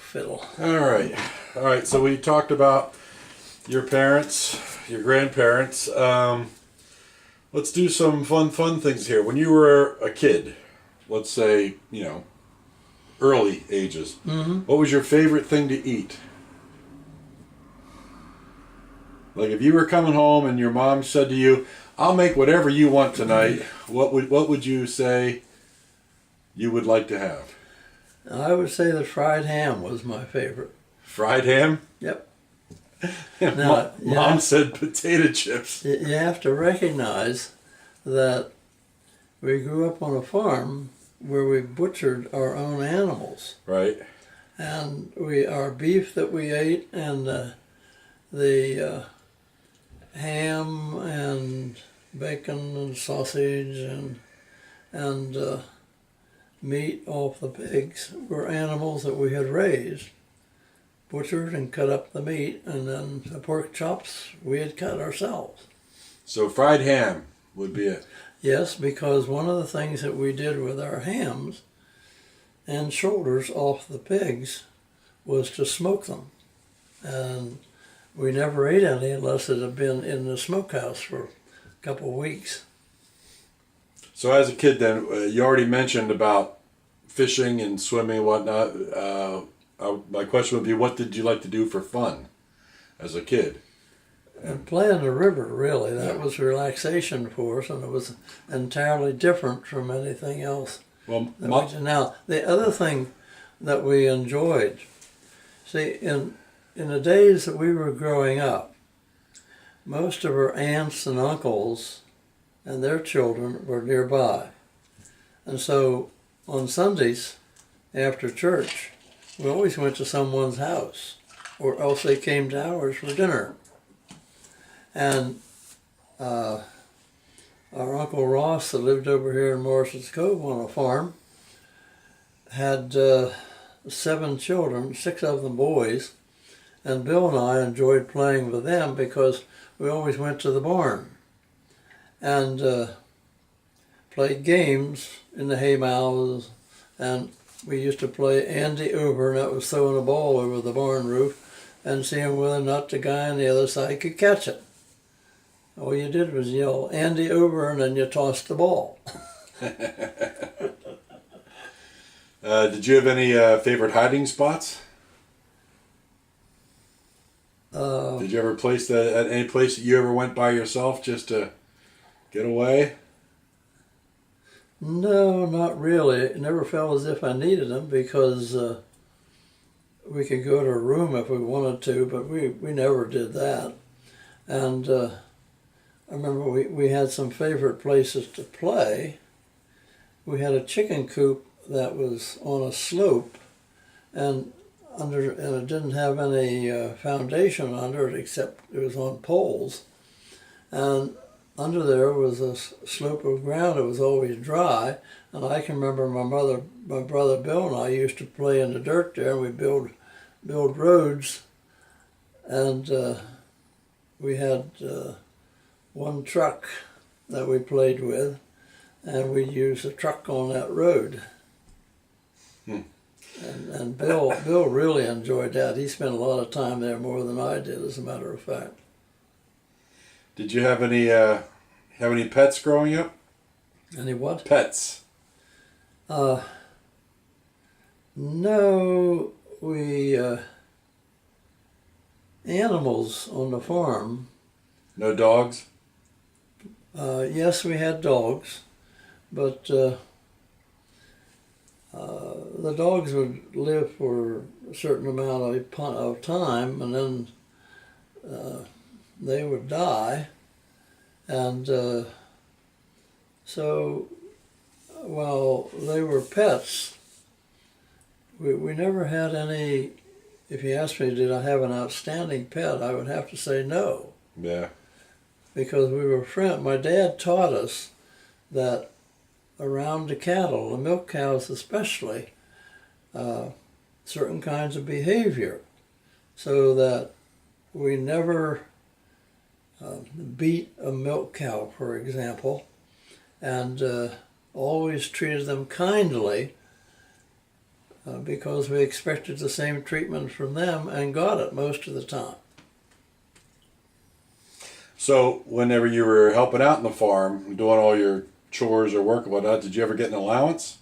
fiddle. All right. So we talked about your parents, your grandparents. Let's do some fun things here. When you were a kid, let's say, early ages, what was your favorite thing to eat? Like if you were coming home and your mom said to you, "I'll make whatever you want tonight," what would you say you would like to have? I would say the fried ham was my favorite. Fried ham? Yep. Now, Mom said potato chips. You have to recognize that we grew up on a farm where we butchered our own animals. Right. And our beef that we ate and the ham and bacon and sausage and meat off the pigs were animals that we had raised, butchered and cut up the meat, and then the pork chops we had cut ourselves. So fried ham would be it. Yes, because one of the things that we did with our hams and shoulders off the pigs was to smoke them. And we never ate any unless it had been in the smokehouse for a couple of weeks. So as a kid then, you already mentioned about fishing and swimming and whatnot. My question would be, what did you like to do for fun as a kid? And play in the river, really. That was relaxation for us, and it was entirely different from anything else. Well, Now, the other thing that we enjoyed, see, in the days that we were growing up, most of our aunts and uncles and their children were nearby. And so on Sundays after church, we always went to someone's house, or else they came to ours for dinner. And our Uncle Ross that lived over here in Morrison's Cove on a farm had 7 children, 6 of them boys, and Bill and I enjoyed playing with them because we always went to the barn and played games in the hay mows, and we used to play Andy over, and that was throwing a ball over the barn roof and seeing whether or not the guy on the other side could catch it. All you did was yell Andy over, and then you tossed the ball. Did you have any favorite hiding spots? Did you ever place that at any place that you ever went by yourself just to get away? No, not really. It never felt as if I needed them because we could go to a room if we wanted to, but we never did that. And I remember we had some favorite places to play. We had a chicken coop that was on a slope, and it didn't have any foundation under it except it was on poles. And under there was a slope of ground that was always dry, and I can remember my brother Bill and I used to play in the dirt there, and we'd build roads, and we had one truck that we played with, and we'd use the truck on that road. And Bill really enjoyed that. He spent a lot of time there, more than I did, as a matter of fact. Did you have any pets growing up? Any what? Pets. No, animals on the farm. No dogs? Yes, we had dogs, but the dogs would live for a certain amount of time, and then they would die. And so while they were pets, we never had any. If you asked me, did I have an outstanding pet, I would have to say no. Yeah. Because we were friends. My dad taught us that around the cattle, the milk cows especially, certain kinds of behavior, so that we never beat a milk cow, for example, and always treated them kindly because we expected the same treatment from them and got it most of the time. So whenever you were helping out in the farm, doing all your chores or work or whatnot, did you ever get an allowance?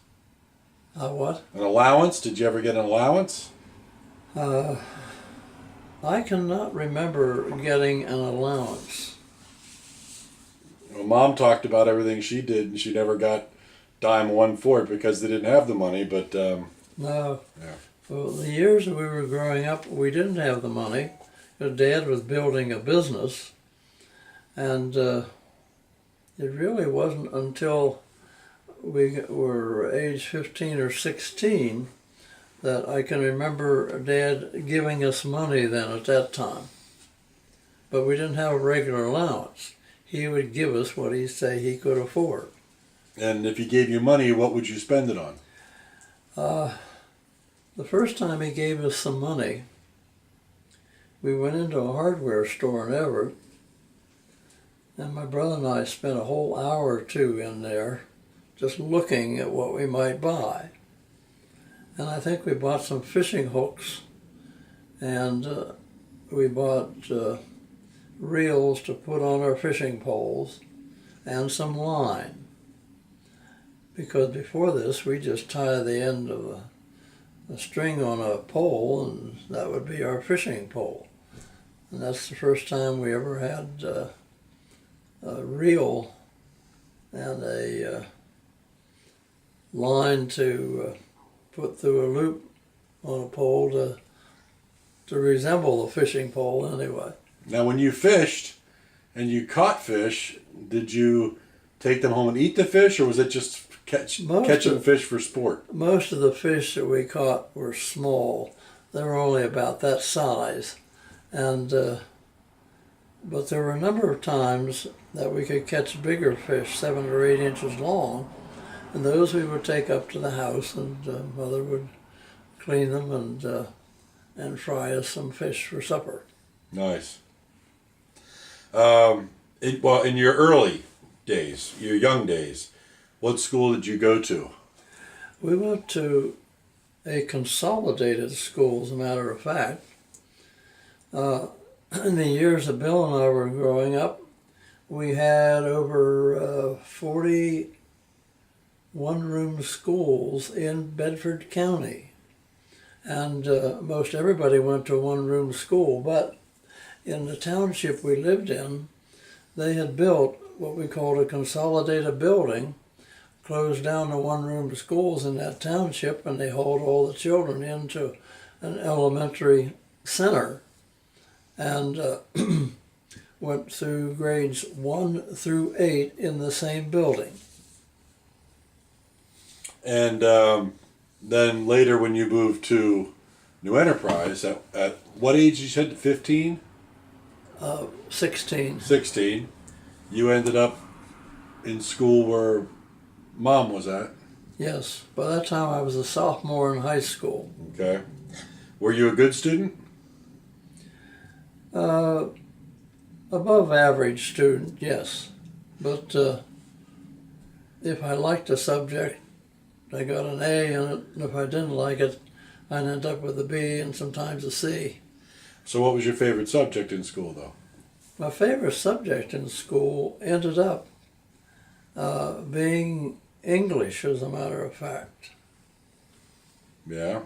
What? An allowance? Did you ever get an allowance? I cannot remember getting an allowance. Well, Mom talked about everything she did, and she never got dime one for it because they didn't have the money. But No. yeah. Well, the years that we were growing up, we didn't have the money. Dad was building a business, and it really wasn't until we were age 15 or 16 that I can remember Dad giving us money then at that time. But we didn't have a regular allowance. He would give us what he say he could afford. And if he gave you money, what would you spend it on? The first time he gave us some money, we went into a hardware store in Everett, and my brother and I spent a whole hour or two in there just looking at what we might buy. And I think we bought some fishing hooks, and we bought reels to put on our fishing poles, and some line. Because before this, we just tie the end of a string on a pole, and that would be our fishing pole. And that's the first time we ever had a reel and a line to put through a loop on a pole to resemble a fishing pole anyway. Now, when you fished and you caught fish, did you take them home and eat the fish, or was it just catching fish for sport? Most of the fish that we caught were small. They were only about that size. And but there were a number of times that we could catch bigger fish, 7 or 8 inches long, and those we would take up to the house, and Mother would clean them and fry us some fish for supper. Nice. In your early days, your young days, what school did you go to? We went to a consolidated school, as a matter of fact. In the years that Bill and I were growing up, we had over 40 one-room schools in Bedford County. And most everybody went to a one-room school, but in the township we lived in, they had built what we called a consolidated building, closed down the one-room schools in that township, and they hauled all the children into an elementary center and went through grades 1 through 8 in the same building. And then later when you moved to New Enterprise, at what age you said, 15? 16. 16. You ended up in school where Mom was at. Yes. By that time I was a sophomore in high school. Okay. Were you a good student? Above average student, yes. But if I liked a subject, I got an A in it, and if I didn't like it, I'd end up with a B and sometimes a C. So what was your favorite subject in school, though? My favorite subject in school ended up being English, as a matter of fact. Yeah.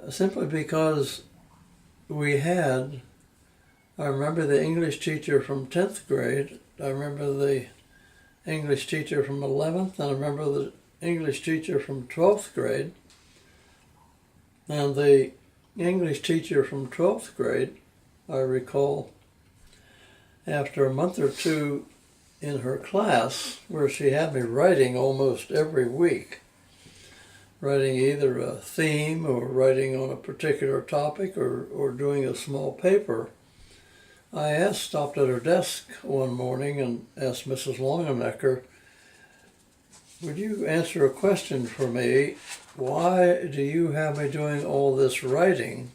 Simply because I remember the English teacher from 10th grade, I remember the English teacher from 11th, and I remember the English teacher from 12th grade. And the English teacher from 12th grade, I recall, after a month or two in her class, where she had me writing almost every week, writing either a theme or writing on a particular topic or doing a small paper, I stopped at her desk one morning and asked Mrs. Longenecker, would you answer a question for me? Why do you have me doing all this writing?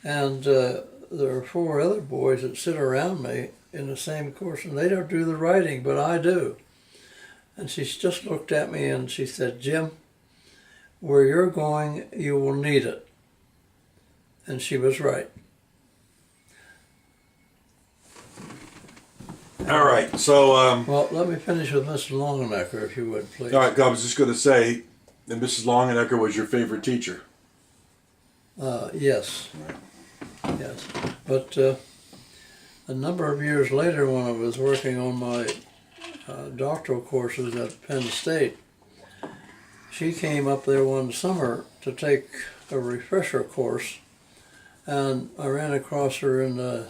And there are 4 other boys that sit around me in the same course, and they don't do the writing, but I do. And she just looked at me and she said, "Jim, where you're going, you will need it." And she was right. All right, so Well, let me finish with Mrs. Longenecker, if you would, please. all right, I was just going to say that Mrs. Longenecker was your favorite teacher. Yes. Yes. But a number of years later, when I was working on my doctoral courses at Penn State, she came up there one summer to take a refresher course, and I ran across her in the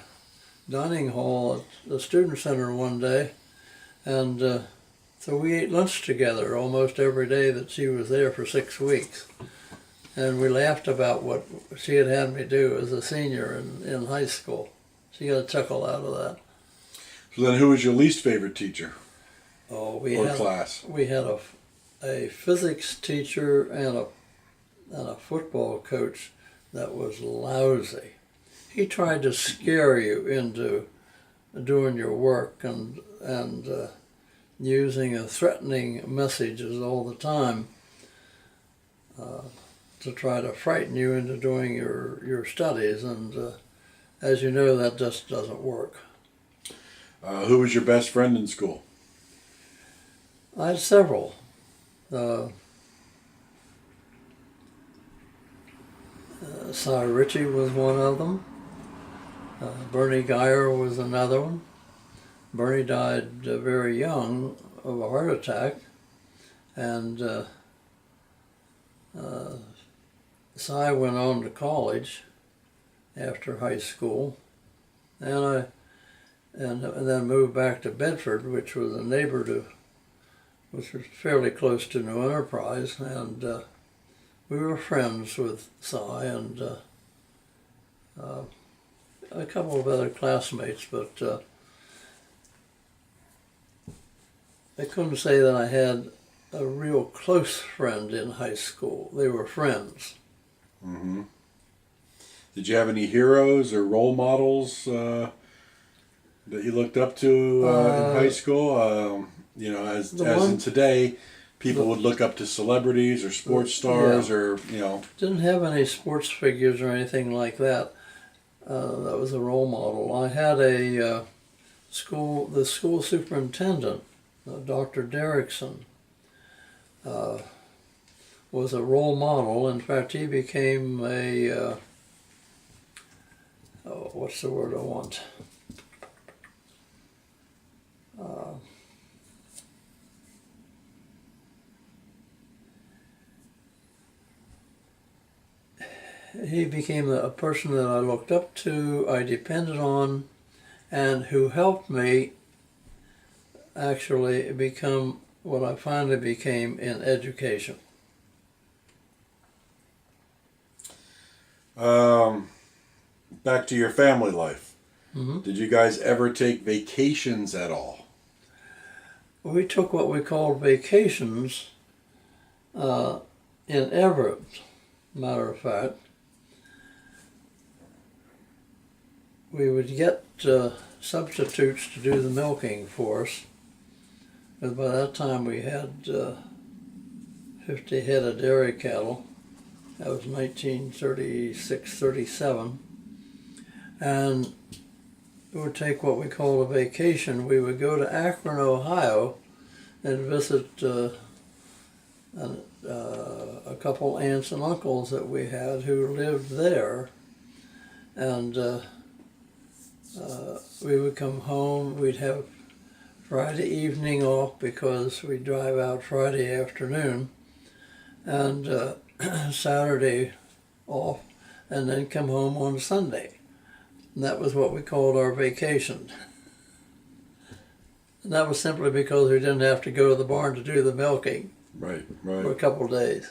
dining hall at the student center one day, and so we ate lunch together almost every day that she was there for 6 weeks. And we laughed about what she had me do as a senior in high school. She got a chuckle out of that. So then, who was your least favorite teacher Or class? We had a physics teacher and a football coach that was lousy. He tried to scare you into doing your work and using threatening messages all the time to try to frighten you into doing your studies. And as you know, that just doesn't work. Who was your best friend in school? I had several. Cy Ritchie was one of them. Bernie Geyer was another one. Bernie died very young of a heart attack, and Cy went on to college after high school, and then moved back to Bedford, which was a neighbor which was fairly close to New Enterprise, and we were friends with Cy and a couple of other classmates, but I couldn't say that I had a real close friend in high school. They were friends. Mm-hmm. Did you have any heroes or role models that you looked up to in high school? As in today, people would look up to celebrities or sports stars, or Didn't have any sports figures or anything like that. That was a role model. I had the school superintendent, Dr. Derrickson, was a role model. In fact, he became what's the word I want? He became a person that I looked up to, I depended on, and who helped me actually become what I finally became in education. Back to your family life. Mm-hmm. Did you guys ever take vacations at all? We took what we called vacations in Everett, matter of fact. We would get substitutes to do the milking for us. But by that time we had 50 head of dairy cattle. That was 1936, 37. And we would take what we call a vacation. We would go to Akron, Ohio, and visit a couple aunts and uncles that we had who lived there. And we would come home. We'd have Friday evening off because we'd drive out Friday afternoon, and Saturday off, and then come home on Sunday. And that was what we called our vacation. And that was simply because we didn't have to go to the barn to do the milking Right. for a couple of days.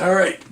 All right.